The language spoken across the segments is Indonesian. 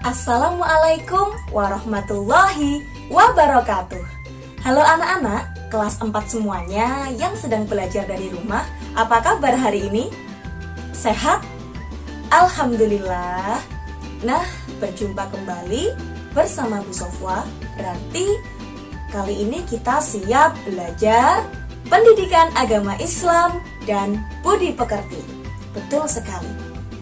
Assalamualaikum warahmatullahi wabarakatuh. Halo anak-anak kelas 4 semuanya yang sedang belajar dari rumah. Apa kabar hari ini? Sehat? Alhamdulillah. Nah, berjumpa kembali bersama Bu Sofwa. Berarti kali ini kita siap belajar pendidikan agama Islam dan budi pekerti. Betul sekali.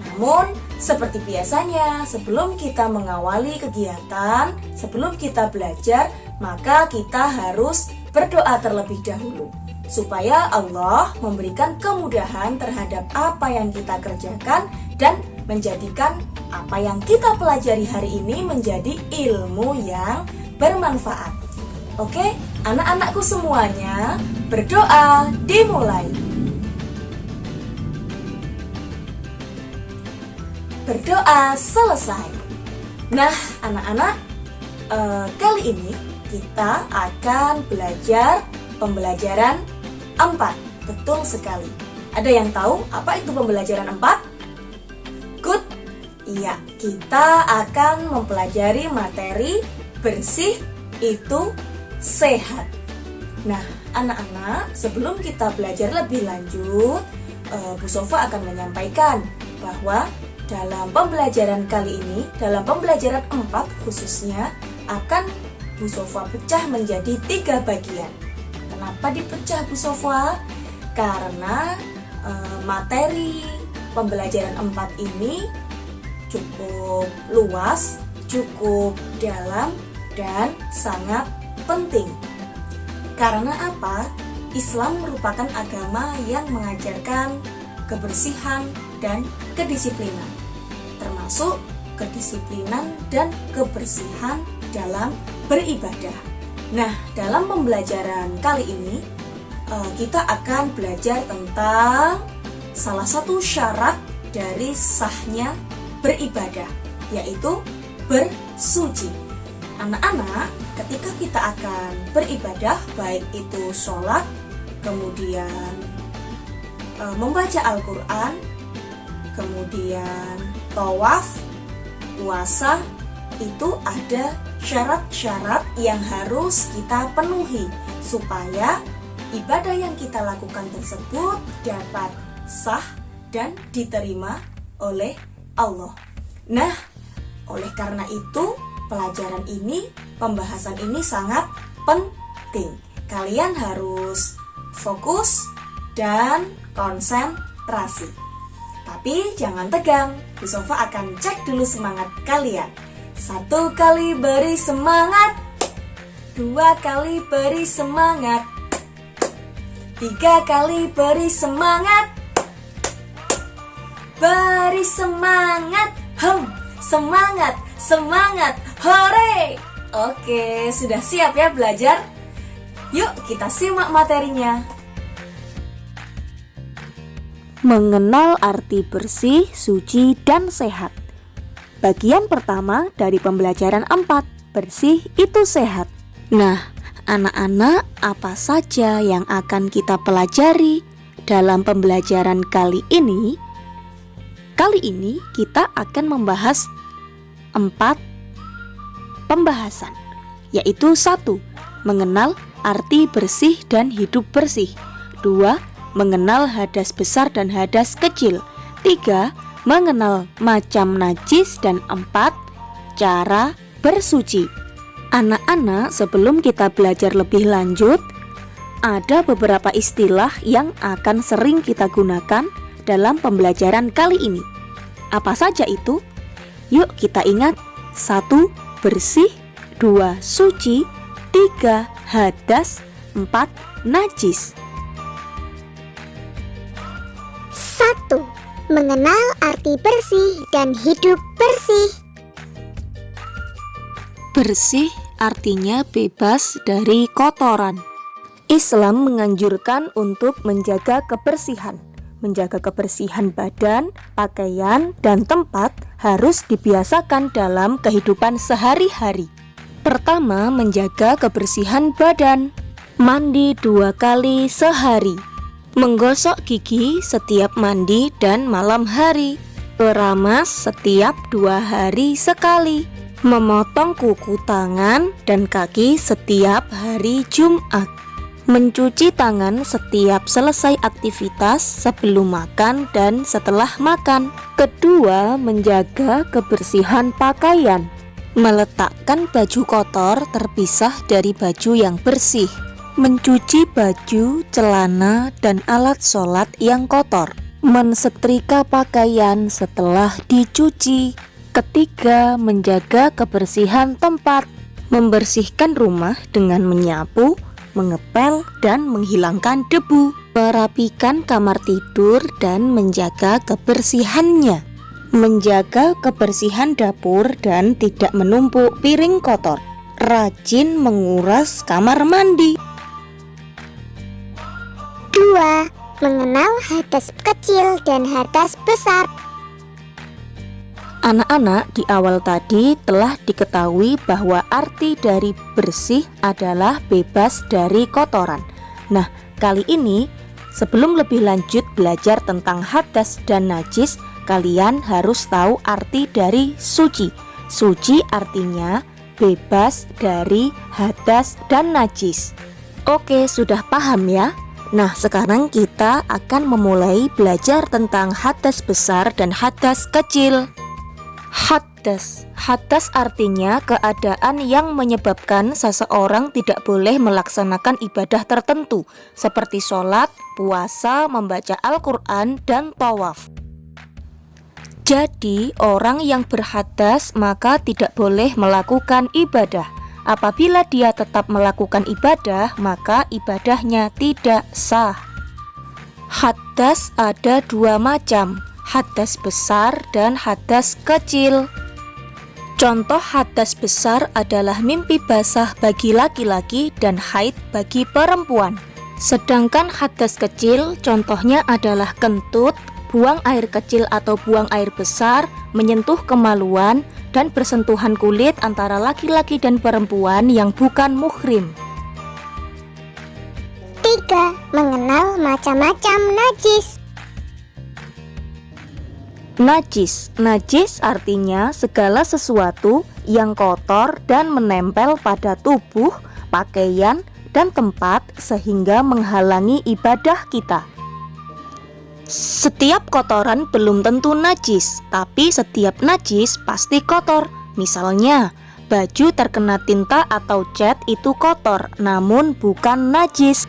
Namun, seperti biasanya, sebelum kita mengawali kegiatan, sebelum kita belajar, maka kita harus berdoa terlebih dahulu supaya Allah memberikan kemudahan terhadap apa yang kita kerjakan dan menjadikan apa yang kita pelajari hari ini menjadi ilmu yang bermanfaat. Oke, anak-anakku semuanya, berdoa dimulai. Berdoa selesai. Nah, anak-anak, kali ini kita akan belajar pembelajaran 4. Betul sekali. Ada yang tahu apa itu pembelajaran 4? Good. Iya, kita akan mempelajari materi bersih itu sehat. Nah, anak-anak, sebelum kita belajar lebih lanjut, Bu Sofa akan menyampaikan bahwa dalam pembelajaran kali ini, dalam pembelajaran 4 khususnya, akan Bu Sofwa pecah menjadi 3 bagian. Kenapa dipecah Bu Sofwa? Karena materi pembelajaran 4 ini cukup luas, cukup dalam, dan sangat penting. Karena apa? Islam merupakan agama yang mengajarkan kebersihan dan kedisiplinan, termasuk kedisiplinan dan kebersihan dalam beribadah. Nah, dalam pembelajaran kali ini kita akan belajar tentang salah satu syarat dari sahnya beribadah, yaitu bersuci. Anak-anak, ketika kita akan beribadah, baik itu sholat, kemudian membaca Al-Quran, kemudian tawaf, puasa, itu ada syarat-syarat yang harus kita penuhi supaya ibadah yang kita lakukan tersebut dapat sah dan diterima oleh Allah. Nah, oleh karena itu pelajaran ini, pembahasan ini sangat penting. Kalian harus fokus dan konsentrasi. Tapi jangan tegang, Bu Sofa akan cek dulu semangat kalian. 1 kali beri semangat, 2 kali beri semangat, 3 kali beri semangat. Beri semangat, semangat, semangat, hore. Oke, sudah siap ya belajar? Yuk kita simak materinya. Mengenal arti bersih, suci, dan sehat. Bagian pertama dari pembelajaran 4, bersih itu sehat. Nah, anak-anak, apa saja yang akan kita pelajari dalam pembelajaran kali ini? Kali ini kita akan membahas 4 pembahasan, yaitu 1. Mengenal arti bersih dan hidup bersih. 2. Mengenal hadas besar dan hadas kecil. 3. Mengenal macam najis. Dan 4. Cara bersuci. Anak-anak, sebelum kita belajar lebih lanjut, ada beberapa istilah yang akan sering kita gunakan dalam pembelajaran kali ini. Apa saja itu? Yuk kita ingat. 1. Bersih. 2. Suci. 3. Hadas. 4. Najis. 1. Mengenal arti bersih dan hidup bersih. Bersih artinya bebas dari kotoran. Islam menganjurkan untuk menjaga kebersihan. Menjaga kebersihan badan, pakaian, dan tempat harus dibiasakan dalam kehidupan sehari-hari. Pertama, menjaga kebersihan badan. Mandi 2 kali sehari. Menggosok gigi setiap mandi dan malam hari. Beramas setiap 2 hari sekali. Memotong kuku tangan dan kaki setiap hari Jumat. Mencuci tangan setiap selesai aktivitas sebelum makan dan setelah makan. Kedua, menjaga kebersihan pakaian. Meletakkan baju kotor terpisah dari baju yang bersih. Mencuci baju, celana, dan alat sholat yang kotor. Mensetrika pakaian setelah dicuci. Ketiga, menjaga kebersihan tempat. Membersihkan rumah dengan menyapu, mengepel, dan menghilangkan debu. Merapikan kamar tidur dan menjaga kebersihannya. Menjaga kebersihan dapur dan tidak menumpuk piring kotor. Rajin menguras kamar mandi. 2. Mengenal hadas kecil dan hadas besar. Anak-anak, di awal tadi telah diketahui bahwa arti dari bersih adalah bebas dari kotoran. Nah, kali ini sebelum lebih lanjut belajar tentang hadas dan najis, kalian harus tahu arti dari suci. Suci artinya bebas dari hadas dan najis. Oke, sudah paham ya? Nah, sekarang kita akan memulai belajar tentang hadas besar dan hadas kecil. Hadas artinya keadaan yang menyebabkan seseorang tidak boleh melaksanakan ibadah tertentu seperti sholat, puasa, membaca Al-Quran, dan tawaf. Jadi, orang yang berhadas maka tidak boleh melakukan ibadah. Apabila dia tetap melakukan ibadah, maka ibadahnya tidak sah. Hadas ada 2 macam, hadas besar dan hadas kecil. Contoh hadas besar adalah mimpi basah bagi laki-laki dan haid bagi perempuan. Sedangkan hadas kecil contohnya adalah kentut, buang air kecil atau buang air besar, menyentuh kemaluan, dan bersentuhan kulit antara laki-laki dan perempuan yang bukan muhrim. 3. Mengenal macam-macam najis. Najis artinya segala sesuatu yang kotor dan menempel pada tubuh, pakaian, dan tempat sehingga menghalangi ibadah kita. Setiap kotoran belum tentu najis, tapi setiap najis pasti kotor. Misalnya, baju terkena tinta atau cat itu kotor, namun bukan najis.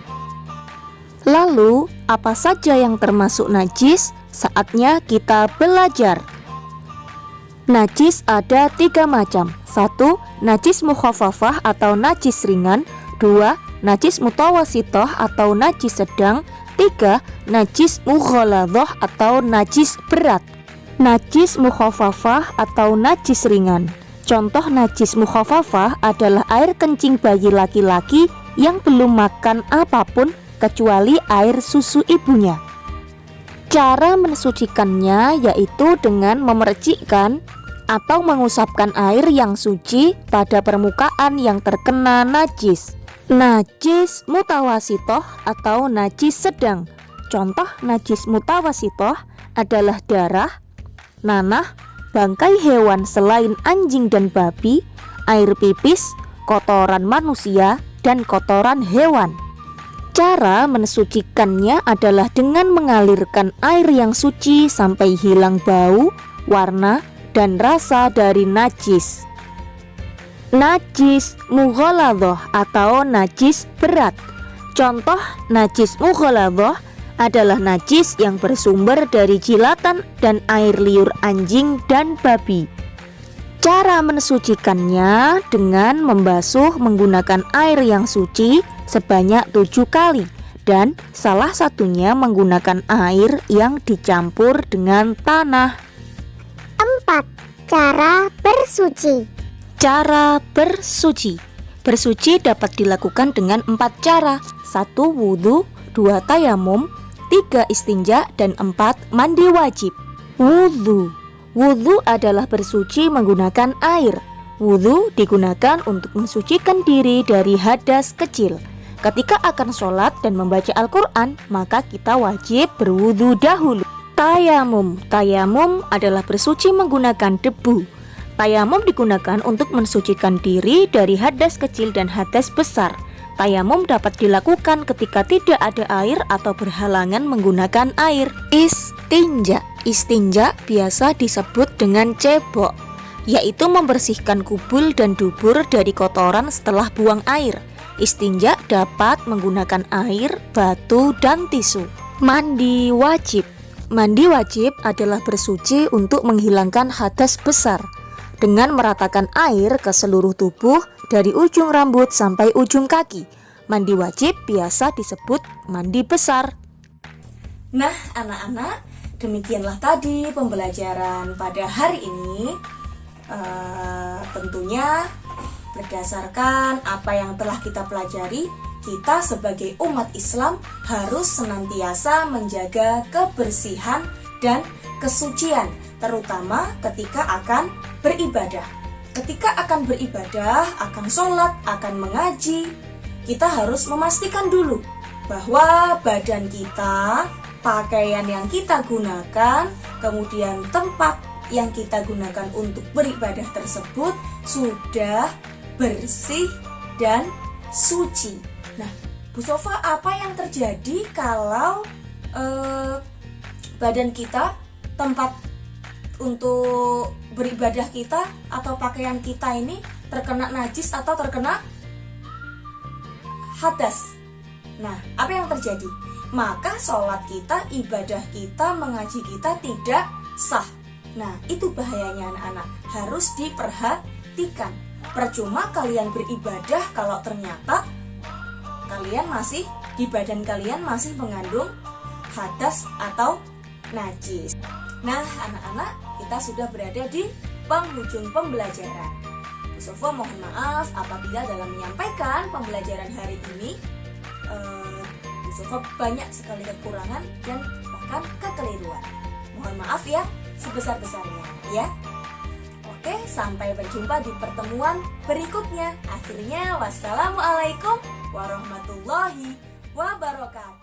Lalu, apa saja yang termasuk najis? Saatnya kita belajar. Najis ada 3 macam. 1. Najis mukhafafah atau najis ringan. 2. Najis mutawasitoh atau najis sedang. 3. Najis mughaladhoh atau najis berat. Najis mukhafafah atau najis ringan. Contoh najis mukhafafah adalah air kencing bayi laki-laki yang belum makan apapun kecuali air susu ibunya. Cara mensucikannya yaitu dengan memercikkan atau mengusapkan air yang suci pada permukaan yang terkena najis. Najis mutawasitoh atau najis sedang. Contoh najis mutawasitoh adalah darah, nanah, bangkai hewan selain anjing dan babi, air pipis, kotoran manusia, dan kotoran hewan. Cara mensucikannya adalah dengan mengalirkan air yang suci sampai hilang bau, warna, dan rasa dari najis. Najis mughaladhoh atau najis berat. Contoh najis mughaladhoh adalah najis yang bersumber dari jilatan dan air liur anjing dan babi. Cara mensucikannya dengan membasuh menggunakan air yang suci sebanyak 7 kali dan salah satunya menggunakan air yang dicampur dengan tanah. 4. Cara bersuci. Cara bersuci. Bersuci dapat dilakukan dengan 4 cara. 1. Wudhu, 2. Tayamum, 3. Istinja, dan 4. Mandi wajib. Wudhu. Wudhu adalah bersuci menggunakan air. Wudhu digunakan untuk mensucikan diri dari hadas kecil. Ketika akan sholat dan membaca Al-Quran, maka kita wajib berwudhu dahulu. Tayamum. Tayamum adalah bersuci menggunakan debu. Tayamum digunakan untuk mensucikan diri dari hadas kecil dan hadas besar. Tayamum dapat dilakukan ketika tidak ada air atau berhalangan menggunakan air. Istinja. Istinja biasa disebut dengan cebok, yaitu membersihkan kubul dan dubur dari kotoran setelah buang air. Istinja dapat menggunakan air, batu, dan tisu. Mandi wajib. Mandi wajib adalah bersuci untuk menghilangkan hadas besar dengan meratakan air ke seluruh tubuh dari ujung rambut sampai ujung kaki. Mandi wajib biasa disebut mandi besar. Nah, anak-anak, demikianlah tadi pembelajaran pada hari ini. Tentunya berdasarkan apa yang telah kita pelajari, kita sebagai umat Islam harus senantiasa menjaga kebersihan dan kesucian, terutama ketika akan beribadah. Ketika akan beribadah, akan sholat, akan mengaji, kita harus memastikan dulu bahwa badan kita, pakaian yang kita gunakan, kemudian tempat yang kita gunakan untuk beribadah tersebut sudah bersih dan suci. Nah, Bu Sofa, apa yang terjadi kalau badan kita, tempat untuk beribadah kita atau pakaian kita ini terkena najis atau terkena hadas? Nah, apa yang terjadi? Maka sholat kita, ibadah kita, mengaji kita tidak sah. Nah, itu bahayanya anak-anak, harus diperhatikan. Percuma kalian beribadah kalau ternyata kalian masih, di badan kalian masih mengandung hadas atau najis. Nah, anak-anak, kita sudah berada di penghujung pembelajaran. Bu Sofa mohon maaf apabila dalam menyampaikan pembelajaran hari ini Bu Sofa banyak sekali kekurangan dan bahkan kekeliruan. Mohon maaf ya, sebesar-besarnya ya. Oke, sampai berjumpa di pertemuan berikutnya. Akhirnya, wassalamualaikum warahmatullahi wabarakatuh.